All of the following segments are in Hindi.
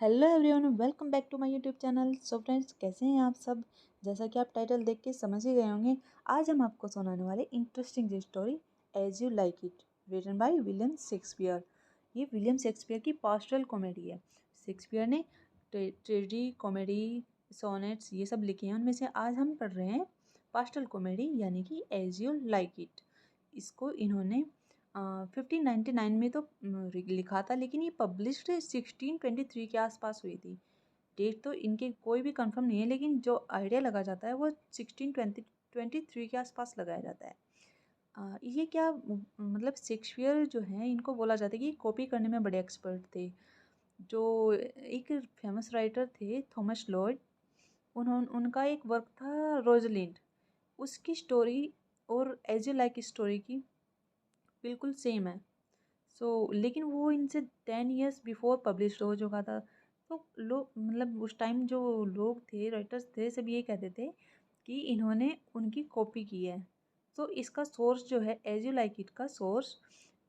Hello everyone, welcome back to my YouTube channel. So friends, कैसे हैं आप सब। जैसा कि आप टाइटल देख के समझ ही गए होंगे, आज हम आपको सुनाने वाले interesting story As You Like It, written by William Shakespeare. ये विलियम शेक्सपियर की पास्टरल कॉमेडी है। शेक्सपियर ने ट्रेजेडी, कॉमेडी, सोनेट्स ये सब लिखे हैं। उनमें से आज हम पढ़ रहे हैं पास्टरल कॉमेडी यानी कि एज यू लाइक इट। इसको इन्होंने 1599 में तो लिखा था, लेकिन ये पब्लिश्ड 1623 के आसपास हुई थी। डेट तो इनके कोई भी कंफर्म नहीं है, लेकिन जो आइडिया लगा जाता है वो 1623 के आसपास लगाया जाता है। ये क्या मतलब शेक्सपियर जो है, इनको बोला जाता है कि कॉपी करने में बड़े एक्सपर्ट थे। जो एक फेमस राइटर थे थॉमस लॉयड, उनका एक वर्क था रोजलिंड। उसकी स्टोरी और एज ए लाइक स्टोरी की बिल्कुल सेम है। लेकिन वो इनसे 10 years बिफोर पब्लिश हो चुका था। तो लोग मतलब उस टाइम जो लोग थे, राइटर्स थे, सब ये कहते थे कि इन्होंने उनकी कॉपी की है। तो इसका सोर्स जो है एज यू लाइक इट का सोर्स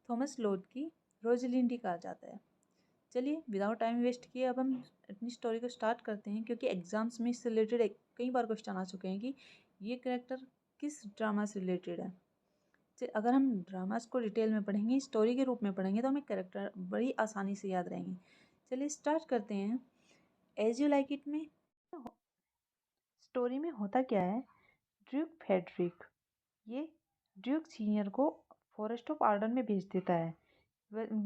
थॉमस लॉयड की रोजलिंड ही कहा जाता है। चलिए विदाउट टाइम वेस्ट किए अब हम अपनी स्टोरी को स्टार्ट करते हैं, क्योंकि एग्जाम्स में इससे रिलेटेड कई बार क्वेश्चन आ चुके हैं कि ये करेक्टर किस ड्रामा से रिलेटेड है। अगर हम ड्रामास को डिटेल में पढ़ेंगे, स्टोरी के रूप में पढ़ेंगे, तो हमें करेक्टर बड़ी आसानी से याद रहेंगे। चलिए स्टार्ट करते हैं। एज यू लाइक इट में स्टोरी में होता क्या है, ड्यूक फेडरिक ये ड्यूक सीनियर को फॉरेस्ट ऑफ आर्डन में भेज देता है।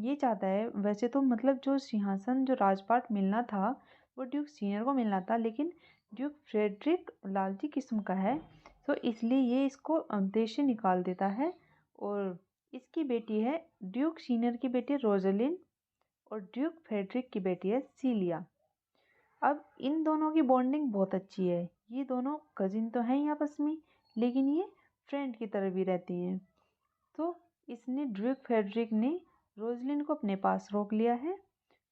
ये चाहता है, वैसे तो मतलब जो सिंहासन, जो राजपाट मिलना था वो ड्यूक सीनियर को मिलना था, लेकिन ड्यूक फ्रेडरिक लालची किस्म का है, तो इसलिए ये इसको देश से निकाल देता है। और इसकी बेटी है, ड्यूक सीनियर की बेटी रोजलिन, और ड्यूक फ्रेडरिक की बेटी है सीलिया। अब इन दोनों की बॉन्डिंग बहुत अच्छी है। ये दोनों कजिन तो हैं ही आपस में, लेकिन ये फ्रेंड की तरह भी रहती हैं। तो इसने ड्यूक फ्रेडरिक ने रोजलिन को अपने पास रोक लिया है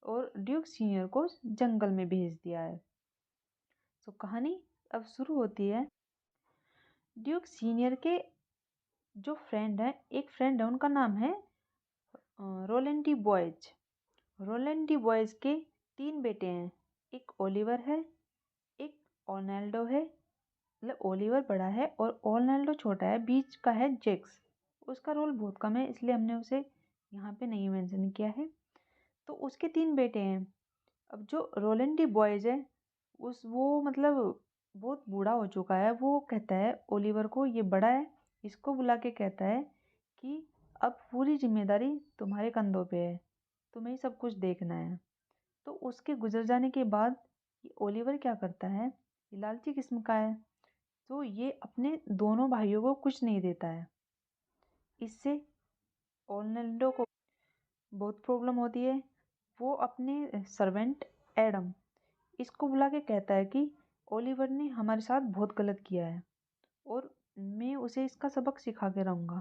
और ड्यूक सीनियर को जंगल में भेज दिया है। तो कहानी अब शुरू होती है। ड्यूक सीनियर के जो फ्रेंड है, एक फ्रेंड है, उनका नाम है Roland D boys. Roland D boys के 3 बेटे हैं। एक ओलिवर है, एक ओनाल्डो है, मतलब ओलिवर बड़ा है और ओनाल्डो छोटा है, बीच का है जेक्स। उसका रोल बहुत कम है, इसलिए हमने उसे यहाँ पे नहीं मेंशन किया है। तो उसके 3 बेटे हैं। अब जो रोलेंड डी बॉयज है, उस वो मतलब बहुत बूढ़ा हो चुका है। वो कहता है ओलिवर को, ये बड़ा है, इसको बुला के कहता है कि अब पूरी जिम्मेदारी तुम्हारे कंधों पे है, तुम्हें ही सब कुछ देखना है। तो उसके गुजर जाने के बाद ये ओलिवर क्या करता है, ये लालची किस्म का है, तो ये अपने दोनों भाइयों को कुछ नहीं देता है। इससे ओर्लैंडो को बहुत प्रॉब्लम होती है। वो अपने सर्वेंट एडम, इसको बुला के कहता है कि ओलिवर ने हमारे साथ बहुत गलत किया है और मैं उसे इसका सबक सिखा के रहूँगा।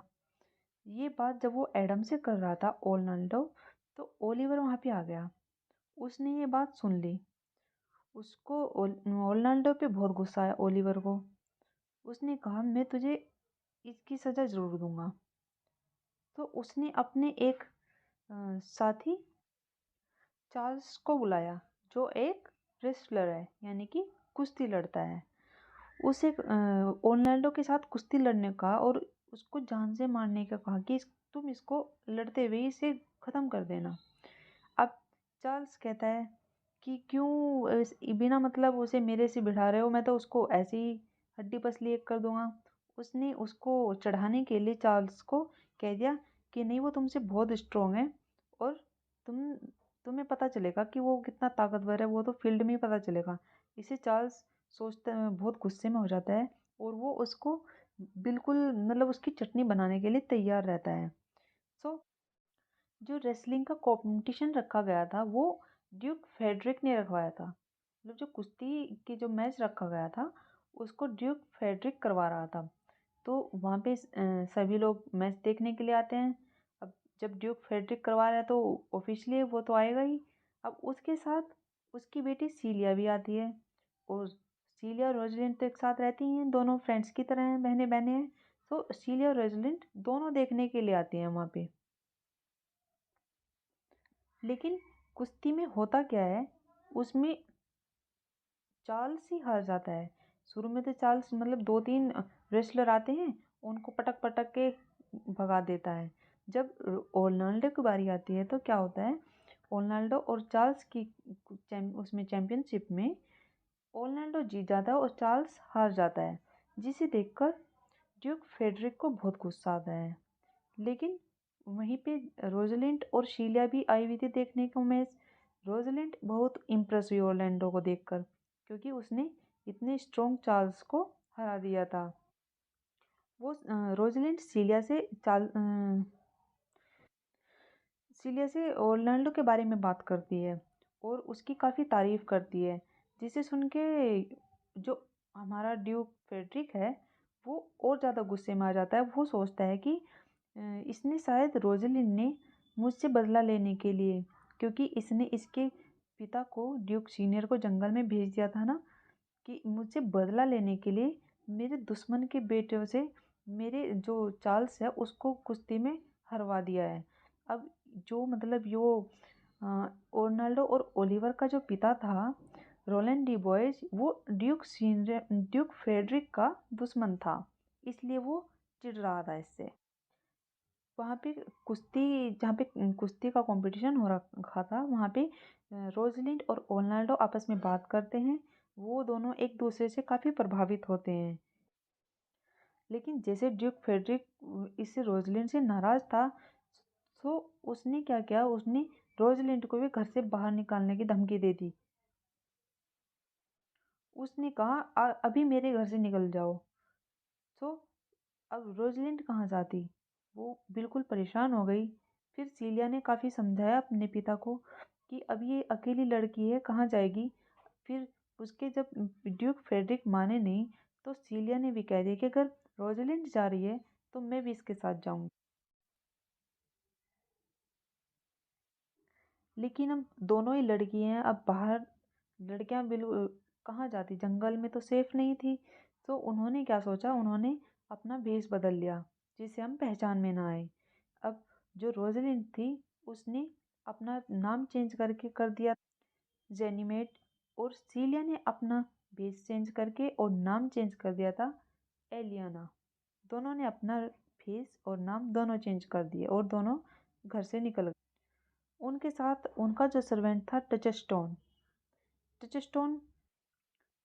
ये बात जब वो एडम से कर रहा था ओर्लैंडो, तो ओलिवर वहाँ पे आ गया। उसने ये बात सुन ली। उसको ओर्लैंडो पे बहुत गुस्सा आया ओलिवर को। उसने कहा मैं तुझे इसकी सज़ा ज़रूर दूंगा। तो उसने अपने एक साथी चार्ल्स को बुलाया, जो एक रेसलर है, यानी कि कुश्ती लड़ता है। उसे ओनाल्डो के साथ कुश्ती लड़ने का और उसको जान से मारने का कहा कि तुम इसको लड़ते हुए इसे ख़त्म कर देना। अब चार्ल्स कहता है कि क्यों बिना मतलब उसे मेरे से बिठा रहे हो, मैं तो उसको ऐसे ही हड्डी पसली एक कर दूंगा। उसने उसको चढ़ाने के लिए चार्ल्स को कह दिया कि नहीं, वो तुमसे बहुत स्ट्रोंग है और तुम्हें पता चलेगा कि वो कितना ताकतवर है, वो तो फील्ड में ही पता चलेगा। इसे चार्ल्स सोचते बहुत गुस्से में हो जाता है और वो उसको बिल्कुल मतलब उसकी चटनी बनाने के लिए तैयार रहता है। सो जो रेसलिंग का कंपटीशन रखा गया था वो ड्यूक फेडरिक ने रखवाया था। मतलब जो कुश्ती की जो मैच रखा गया था उसको ड्यूक फेडरिक करवा रहा था। तो वहाँ पे सभी लोग मैच देखने के लिए आते हैं। अब जब ड्यूक फेडरिक करवा रहा है तो ऑफिशियली वो तो आएगा ही। अब उसके साथ उसकी बेटी सीलिया भी आती है, और सीलिया और रोजलिंड तो एक साथ रहती हैं, दोनों फ्रेंड्स की तरह हैं, बहनें बहनें हैं। तो सीलिया और रोजलिंड दोनों देखने के लिए आती हैं वहाँ पे। लेकिन कुश्ती में होता क्या है, उसमें चार्ल्स ही हार जाता है। शुरू में तो चार्ल्स मतलब 2-3 रेसलर आते हैं, उनको पटक पटक के भगा देता है। जब रोनाल्डो की बारी आती है तो क्या होता है, रोनाल्डो और चार्ल्स की उसमें चैंपियनशिप में रोनाल्डो जीत जाता है और चार्ल्स हार जाता है, जिसे देखकर ड्यूक फ्रेडरिक को बहुत गुस्सा आता है। लेकिन वहीं पे रोजलिंड और शीला भी आई हुई थी देखने को मैच। रोजलिंड बहुत इम्प्रेस हुई ऑर्लैंडो को देखकर, क्योंकि उसने इतने स्ट्रॉन्ग चार्ल्स को हरा दिया था। वो रोजलिंड सीलिया से ओर्लैंडो के बारे में बात करती है और उसकी काफ़ी तारीफ करती है, जिसे सुन के जो हमारा ड्यूक फ्रेडरिक है वो और ज़्यादा गुस्से में आ जाता है। वो सोचता है कि इसने शायद रोजलिंड ने मुझसे बदला लेने के लिए, क्योंकि इसने इसके पिता को ड्यूक सीनियर को जंगल में भेज दिया था ना, कि मुझसे बदला लेने के लिए मेरे दुश्मन के बेटे से मेरे जो चार्ल्स है उसको कुश्ती में हरवा दिया है। अब जो मतलब यो रोनाल्डो और ओलिवर का जो पिता था रोलैंड डी बॉयज, वो ड्यूक फ्रेडरिक का दुश्मन था, इसलिए वो चिढ़ रहा था इससे। वहाँ पे कुश्ती जहाँ पे कुश्ती का कंपटीशन हो रखा था, वहाँ पे रोजलिंड और रोनाल्डो आपस में बात करते हैं। वो दोनों एक दूसरे से काफ़ी प्रभावित होते हैं। लेकिन जैसे ड्यूक फ्रेडरिक इस रोजलिंड से नाराज़ था, तो उसने क्या किया, उसने रोजलिंड को भी घर से बाहर निकालने की धमकी दे दी। उसने कहा अभी मेरे घर से निकल जाओ। तो अब रोजलिंड कहाँ जाती, वो बिल्कुल परेशान हो गई। फिर सीलिया ने काफ़ी समझाया अपने पिता को कि अब ये अकेली लड़की है, कहाँ जाएगी। फिर उसके जब ड्यूक फ्रेडरिक माने नहीं, तो सीलिया ने भी कह दिया कि अगर रोजलिंड जा रही है तो मैं भी इसके साथ जाऊंगी। लेकिन अब दोनों ही लड़की हैं, अब बाहर लड़कियां बिल्कुल कहाँ जाती, जंगल में तो सेफ नहीं थी। तो उन्होंने क्या सोचा, उन्होंने अपना भेष बदल लिया जिससे हम पहचान में ना आए। अब जो रोजलिंड थी उसने अपना नाम चेंज करके कर दिया जेनीमेट, और सीलिया ने अपना भेष चेंज करके और नाम चेंज कर दिया था एलियाना। दोनों ने अपना फेस और नाम दोनों चेंज कर दिए और दोनों घर से निकल गए। उनके साथ उनका जो सर्वेंट था टचस्टोन, टचस्टोन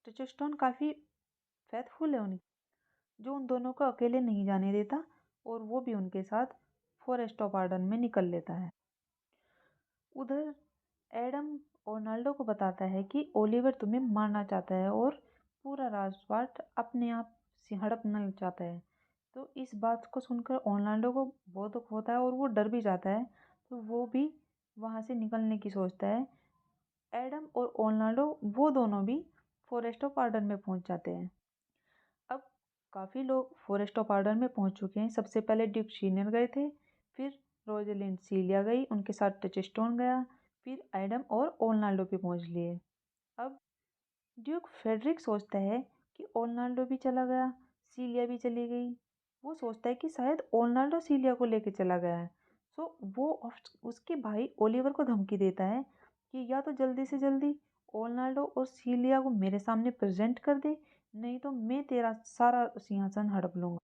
टचस्टोन काफ़ी फेथफुल है उनकी, जो उन दोनों को अकेले नहीं जाने देता, और वो भी उनके साथ फॉरेस्ट ऑफ आर्डन में निकल लेता है। उधर एडम रोनाल्डो को बताता है कि ओलिवर तुम्हें मारना चाहता है और पूरा राजपाट अपने आप से हड़पना चाहता है। तो इस बात को सुनकर रोनाल्डो को बहुत दुख होता है और वो डर भी जाता है। तो वो भी वहाँ से निकलने की सोचता है। एडम और रोनाल्डो वो दोनों भी फॉरेस्ट ऑफ आर्डन में पहुँच जाते हैं। अब काफ़ी लोग फॉरेस्ट ऑफ आर्डन में पहुँच चुके हैं। सबसे पहले ड्यूक सीनियर गए थे, फिर रोजलिंड सीलिया गई, उनके साथ टचस्टोन गया, फिर एडम और रोनाल्डो भी पहुँच लिए। अब ड्यूक फ्रेडरिक सोचता है कि रोनाल्डो भी चला गया, सीलिया भी चली गई। वो सोचता है कि शायद रोनाल्डो सीलिया को लेके चला गया है। सो वो उसके भाई ओलिवर को धमकी देता है कि या तो जल्दी से जल्दी रोनाल्डो और सीलिया को मेरे सामने प्रेजेंट कर दे, नहीं तो मैं तेरा सारा सिंहासन हड़प लूंगा।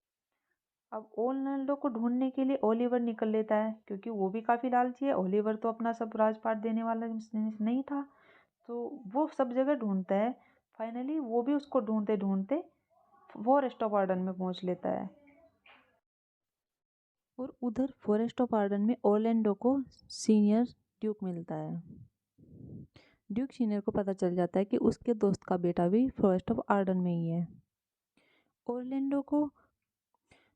अब रोनाल्डो को ढूंढने के लिए ओलिवर निकल लेता है, क्योंकि वो भी काफ़ी लालची है। ओलिवर तो अपना सब राजपाट देने वाला नहीं था, तो वो सब जगह ढूंढता है। फाइनली वो भी उसको ढूंढते ढूंढते फॉरेस्ट ऑफ आर्डन में पहुंच लेता है। और उधर फॉरेस्ट ऑफ आर्डन में ओरलैंडो को सीनियर ड्यूक मिलता है। ड्यूक सीनियर को पता चल जाता है कि उसके दोस्त का बेटा भी फॉरेस्ट ऑफ आर्डन में ही है। ओरलैंडो को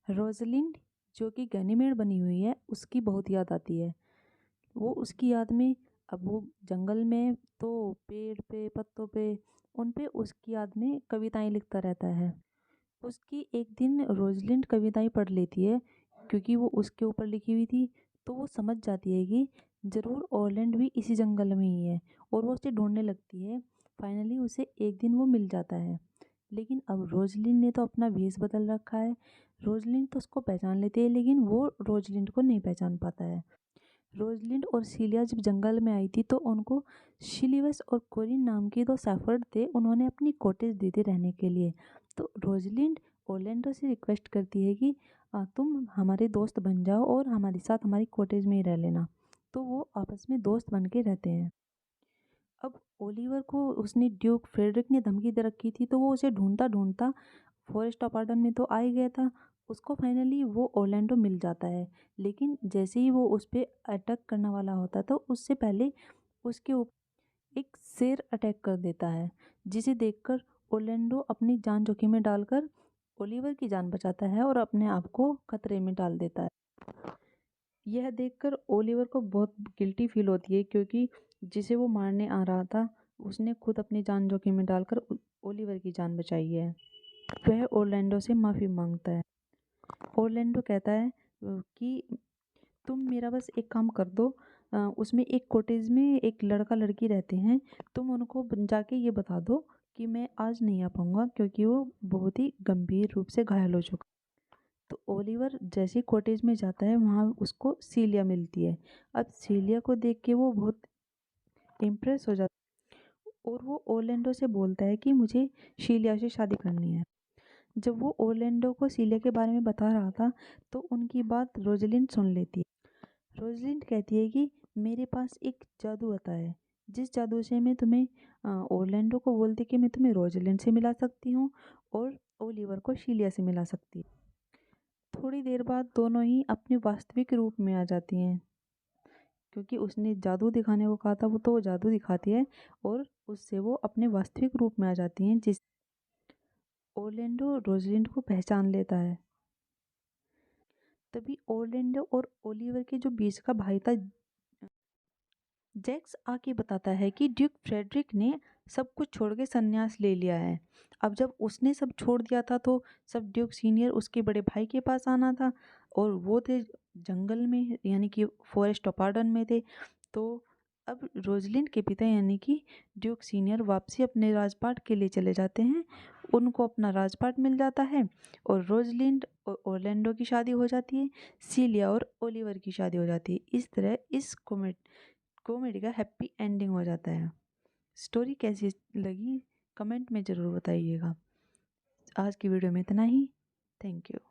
रोजलिंड, जो कि गनीमेड बनी हुई है, उसकी बहुत याद आती है। वो उसकी याद में, अब वो जंगल में तो पेड़ पे पत्तों पे उन पे उसकी याद में कविताएं लिखता रहता है। उसकी एक दिन रोजलिंड कविताएं पढ़ लेती है, क्योंकि वो उसके ऊपर लिखी हुई थी। तो वो समझ जाती है कि ज़रूर ओरलैंड भी इसी जंगल में ही है, और वो उसे ढूंढने लगती है। फाइनली उसे एक दिन वो मिल जाता है। लेकिन अब रोजलिंड ने तो अपना भेष बदल रखा है। रोजलिंड तो उसको पहचान लेती है, लेकिन वो रोजलिंड को नहीं पहचान पाता है। रोजलिंड और सीलिया जब जंगल में आई थी तो उनको शिलीवस और कोरिन नाम के दो शेफर्ड थे, उन्होंने अपनी कॉटेज दी थी रहने के लिए। तो रोजलिंड ओरलैंडो से रिक्वेस्ट करती है कि तुम हमारे दोस्त बन जाओ और हमारे साथ हमारी कॉटेज में ही रह लेना। तो वो आपस में दोस्त बन के रहते हैं। अब ओलिवर को उसने ड्यूक फ्रेडरिक ने धमकी दे रखी थी, तो वो उसे ढूंढता ढूंढता फॉरेस्ट अपार्टन में तो आ ही गया था। उसको फाइनली वो ओरलैंडो मिल जाता है, लेकिन जैसे ही वो उस पर अटैक करने वाला होता तो उससे पहले उसके ऊपर एक शेर अटैक कर देता है, जिसे देखकर ओरलैंडो अपनी जान जोखिम में डालकर ओलिवर की जान बचाता है और अपने आप को खतरे में डाल देता है। यह देखकर ओलिवर को बहुत गिल्टी फील होती है, क्योंकि जिसे वो मारने आ रहा था उसने खुद अपनी जान जोखिम में डालकर ओलिवर की जान बचाई है। वह ओरलैंडो से माफ़ी मांगता है। ओरलैंडो कहता है कि तुम मेरा बस एक काम कर दो, उसमें एक कॉटेज में एक लड़का लड़की रहते हैं, तुम उनको जाके ये बता दो कि मैं आज नहीं आ पाऊँगा क्योंकि वो बहुत ही गंभीर रूप से घायल हो चुका। तो ओलिवर जैसे ही कॉटेज में जाता है वहाँ उसको सीलिया मिलती है। अब सीलिया को देख के वो बहुत इम्प्रेस हो जाता है और वो ओरलैंडो से बोलता है कि मुझे सीलिया से शादी करनी है। जब वो ओरलैंडो को सीलिया के बारे में बता रहा था तो उनकी बात रोजलिंड सुन लेती है। रोजलिंड कहती है कि मेरे पास एक जादू आता है, जिस जादू से मैं तुम्हें ओरलैंडो को बोलती कि मैं तुम्हें रोजलिंड से मिला सकती हूँ और ओलिवर को सीलिया से मिला सकती हूँ। थोड़ी देर बाद दोनों ही अपने वास्तविक रूप में आ जाती हैं, क्योंकि उसने जादू दिखाने को कहा था वो तो वो जादू दिखाती है और उससे वो अपने वास्तविक रूप में आ जाती हैं, जिस ओरलैंडो रोजलिंड को पहचान लेता है। तभी ओरलैंडो और ओलिवर के जो बीच का भाई था जैक्स आके बताता है कि ड्यूक फ्रेडरिक ने सब कुछ छोड़ के संन्यास ले लिया है। अब जब उसने सब छोड़ दिया था तो सब ड्यूक सीनियर उसके बड़े भाई के पास आना था और वो थे जंगल में, यानी कि फॉरेस्ट अपार्टन में थे। तो अब रोजलिंड के पिता यानी कि ड्यूक सीनियर वापसी अपने राजपाट के लिए चले जाते हैं। उनको अपना राजपाट मिल जाता है और रोजलिंड और ओरलैंडो की शादी हो जाती है, सीलिया और ओलिवर की शादी हो जाती है। इस तरह इस कॉमेडी का हैप्पी एंडिंग हो जाता है। स्टोरी कैसी लगी कमेंट में ज़रूर बताइएगा। आज की वीडियो में इतना ही। Thank you.